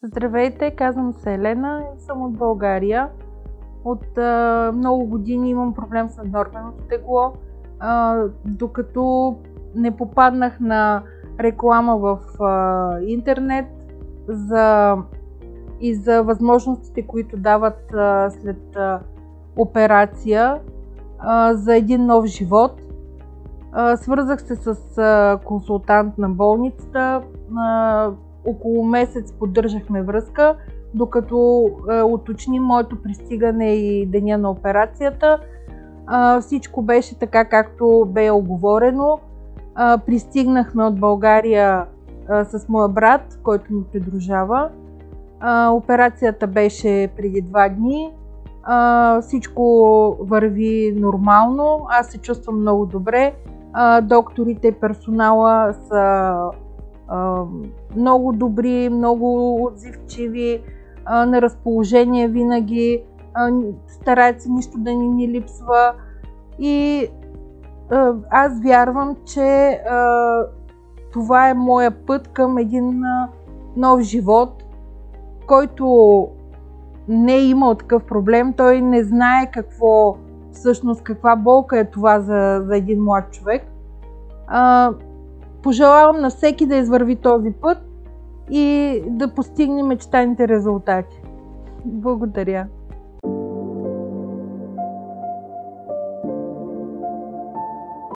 Здравейте, казвам се Елена и съм от България. От много години имам проблем с наднорменото тегло, докато не попаднах на реклама в интернет и за възможностите, които дават след операция за един нов живот. Свързах се с консултант на болницата. Около месец поддържахме връзка, докато уточним моето пристигане и деня на операцията. Всичко беше така, както бе оговорено. Пристигнахме от България с моя брат, който ме придружава. Операцията беше преди 2 дни. Всичко върви нормално. Аз се чувствам много добре. Докторите и персонала са много добри, много отзивчиви, на разположение винаги, стараят се нищо да ни липсва и аз вярвам, че това е моя път към един нов живот, който не е имал такъв проблем. Той не знае каква болка е това за един млад човек. Пожелавам на всеки да извърви този път и да постигне мечтаните резултати. Благодаря.